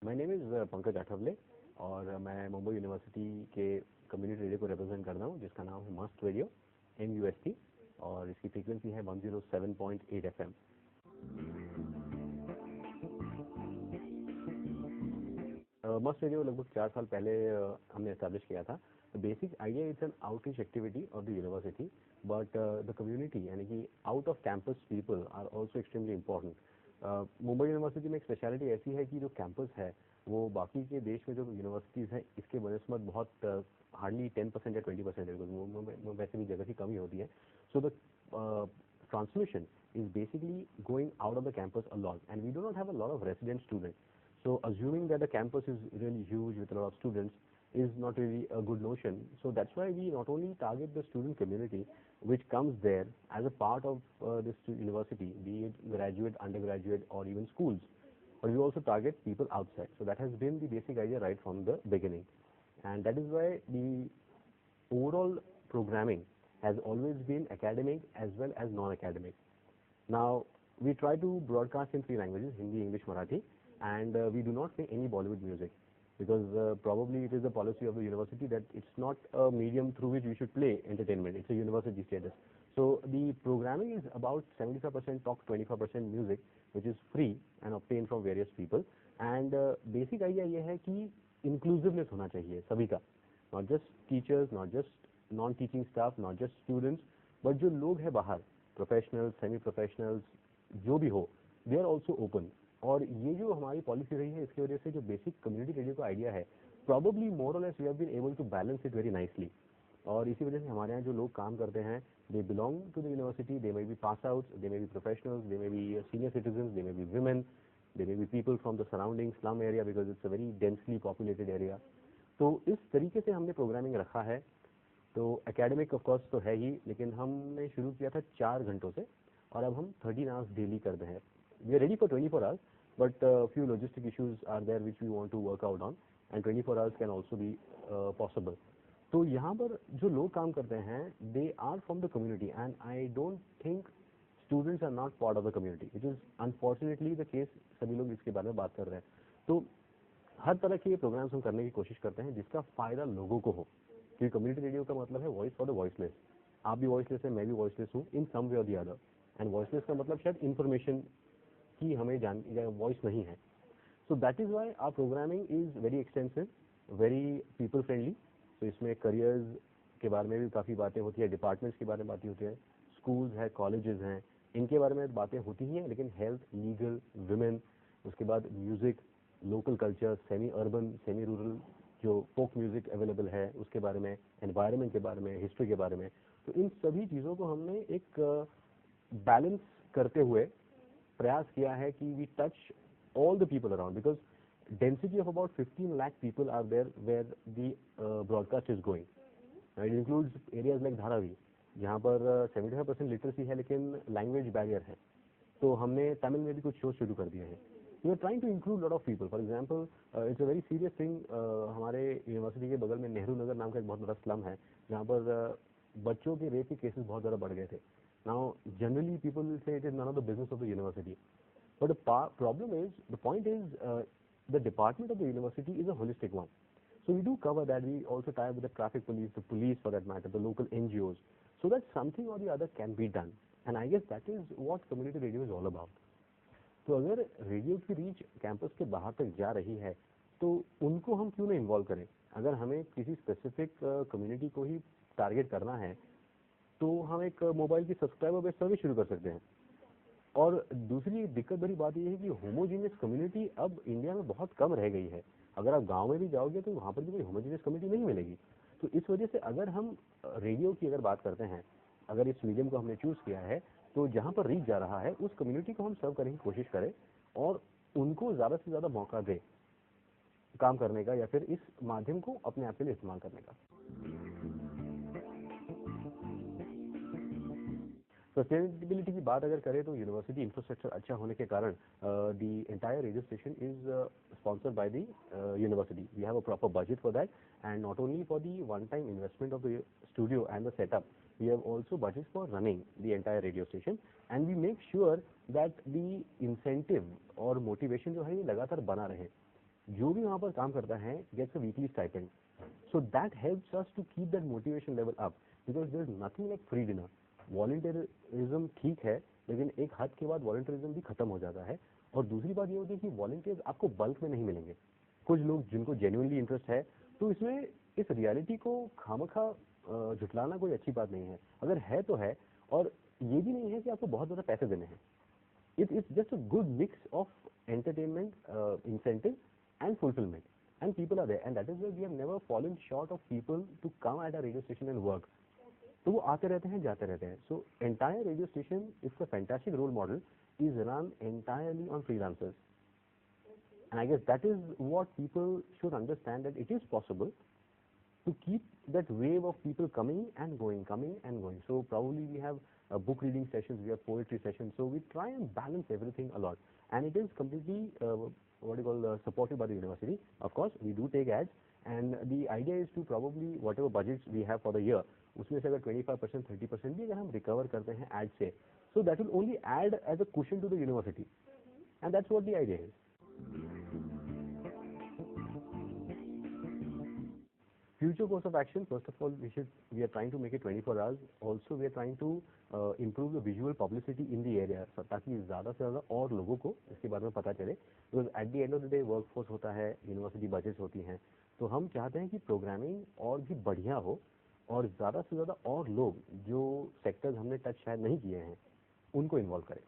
My name is Pankaj Athawale और मैं Mumbai university के कम्युनिटी रेडियो को रिप्रेजेंट कर रहा हूँ जिसका नाम है मस्ट रेडियो MUST और इसकी फ्रीक्वेंसी है 107.8 FM। मस्ट रेडियो लगभग 4 साल पहले हमने एस्टैब्लिश किया था। The basic idea it's an outreach activity of the university but the community यानी कि out of campus people are also extremely important. Mumbai university में एक स्पेशलिटी ऐसी है कि जो कैंपस है वो बाकी के देश में जो यूनिवर्सिटीज़ हैं इसके बनस्पत बहुत हार्डली 10% या 20% है, बिकॉज वैसे भी जगह की कमी होती है। So the transmission is basically going out of the campus a lot and we do not have a lot of resident students. So assuming that the campus is really huge with a lot of students is not really a good notion. So that's why we not only target the student community which comes there as a part of this university, be it graduate, undergraduate or even schools, but we also target people outside. So that has been the basic idea right from the beginning, and that is why the overall programming has always been academic as well as non-academic. Now, we try to broadcast in 3 languages, Hindi, English, Marathi, and we do not play any Bollywood music because probably it is the policy of the university that it's not a medium through which we should play entertainment. It's a university status. So the programming is about 75% talk, 25% music, which is free and obtained from various people. And basic idea ये है कि inclusiveness होना चाहिए सभी का, not just teachers, not just non-teaching staff, not just students, but जो लोग हैं बाहर, प्रोफेशनल्स, सेमी प्रोफेशनल्स, जो भी हो, दे आर ऑल्सो ओपन। और ये जो हमारी पॉलिसी रही है इसकी वजह से जो बेसिक कम्युनिटी रेडियो का आइडिया है probably more or less we have been able to balance it very nicely. और इसी वजह से हमारे यहाँ जो लोग काम करते हैं they belong to the university, they may be pass outs, they may be professionals, they may be senior citizen, they may be women, they may be people from the surrounding slum area because it's a very densely populated area. तो इस तरीके से हमने programming रखा है। तो academic of course तो है ही, लेकिन हमने शुरू किया था 4 घंटों से और अब हम 13 आवर्स डेली करते हैं। We are ready for 24 hours but few logistic issues are there which we want to work out on and 24 hours can also be possible. तो यहाँ पर जो लोग काम करते हैं they are from the community and I don't think students are not part of the community, which is unfortunately the case. सभी लोग इसके बारे में बात कर रहे हैं। तो हर तरह के प्रोग्राम्स हम करने की कोशिश करते हैं जिसका फायदा लोगों को हो, क्योंकि कम्युनिटी रेडियो का मतलब है वॉइस फॉर द वॉइसलेस। आप भी वॉइसलेस है, मैं भी वॉइसलेस हूँ इन सम वे और द अदर। एंड वॉइसलेस का मतलब शायद इन्फॉर्मेशन की हमें जान वॉइस नहीं है। So that is why our programming is very extensive, very people friendly. तो इसमें करियर्स के बारे में भी काफ़ी बातें होती है, डिपार्टमेंट्स के बारे में बातें होती है, स्कूल्स है, कॉलेजेस हैं, इनके बारे में बातें होती ही हैं, लेकिन हेल्थ, लीगल, वुमेन, उसके बाद music, local culture, semi urban, semi rural जो फोक म्यूजिक अवेलेबल है उसके बारे में, एनवायरनमेंट के बारे में, हिस्ट्री के बारे में। तो इन सभी चीज़ों को हमने एक बैलेंस करते हुए प्रयास किया है कि we touch all the people around because density of about 15 lakh people are there where the broadcast is going. It includes areas like Dharavi जहाँ पर 75% लिटरेसी है लेकिन लैंग्वेज बैरियर है। तो हमने तमिल में भी कुछ शो शुरू कर दिए हैं। We are trying to include lot of people. For example it's a very serious thing, हमारे यूनिवर्सिटी के बगल में नेहरू नगर नाम का एक बहुत बड़ा स्लम है जहाँ पर बच्चों के रेप के केसेस बहुत ज़्यादा बढ़ गए थे। Now generally people will say it is none of the business of the university, but the problem is the point is the department of the university is a holistic one. So we do cover that. We also tie up with the traffic police, the police for that matter, the local NGOs, so that something or the other can be done. And I guess that is what community radio is all about. तो अगर radio की reach campus के बाहर तक जा रही है तो उनको हम क्यों नहीं इन्वॉल्व करें। अगर हमें किसी स्पेसिफिक कम्युनिटी को ही टारगेट करना है तो हम एक मोबाइल की सब्सक्राइबर बेस्ड सर्विस शुरू कर सकते हैं। और दूसरी दिक्कत बड़ी बात यह है कि होमोजीनियस कम्युनिटी अब इंडिया में बहुत कम रह गई है। अगर आप गांव में भी जाओगे तो वहाँ पर भी कोई होमोजीनियस कम्युनिटी नहीं मिलेगी। तो इस वजह से अगर हम रेडियो की अगर बात करते हैं, अगर इस मीडियम को हमने चूज किया है तो जहाँ पर रीच जा रहा है उस कम्युनिटी को हम सर्व करने की कोशिश करें और उनको ज़्यादा से ज़्यादा मौका दें काम करने का या फिर इस माध्यम को अपने आप के लिए इस्तेमाल करने का। सस्टेनेबिलिटी की बात अगर करें तो यूनिवर्सिटी इंफ्रास्ट्रक्चर अच्छा होने के कारण the entire radio station is sponsored by the university. We have a proper budget for that and not only for the one time investment of the studio and the setup, we have also budget for running the entire radio station and we make sure that the incentive और motivation जो है ये लगातार बना रहे. जो भी वहाँ पर काम करता है gets a weekly stipend. So that helps us to keep that motivation level up because there's nothing like free dinner. Volunteerism ठीक है, लेकिन एक हद के बाद वॉलंटियरिज्म भी खत्म हो जाता है. और दूसरी बात ये होती है कि वॉलंटियर्स आपको बल्क में नहीं मिलेंगे. कुछ लोग जिनको जेन्युइनली इंटरेस्ट है, तो इसमें इस रियलिटी को खामखा झुटलाना कोई अच्छी बात नहीं है. अगर है तो है, और ये भी नहीं है कि आपको बहुत ज़्यादा पैसे देने हैं. It's just a good mix of entertainment, incentive, and fulfillment. And people are there, and that is why we have never fallen short of people to come at a radio station and work. तो वो आते रहते हैं, जाते रहते हैं. So entire radio station is a fantastic role model, is run entirely on freelancers. And I guess that is what people should understand, that it is possible to keep that wave of people coming and going, coming and going. So probably we have book reading sessions, we have poetry sessions. So we try and balance everything a lot, and it is completely supported by the university. Of course, we do take ads, and the idea is to probably whatever budgets we have for the year, उसमें से अगर 25% 30% भी अगर हम recover करते हैं ad से, so that will only add as a cushion to the university, and that's what the idea is. Future course of action, first of all, we are trying to make it 24 hours. Also, we are trying to improve the visual publicity in the area, so ताकि ज़्यादा से ज़्यादा और लोगों को इसके बारे में पता चले. Because at the end of the day, workforce होता है, यूनिवर्सिटी बजट्स होती हैं, तो हम चाहते हैं कि प्रोग्रामिंग और भी बढ़िया हो, और ज़्यादा से ज़्यादा और लोग जो सेक्टर्स हमने टच शायद नहीं किए हैं, उनको इन्वॉल्व करें.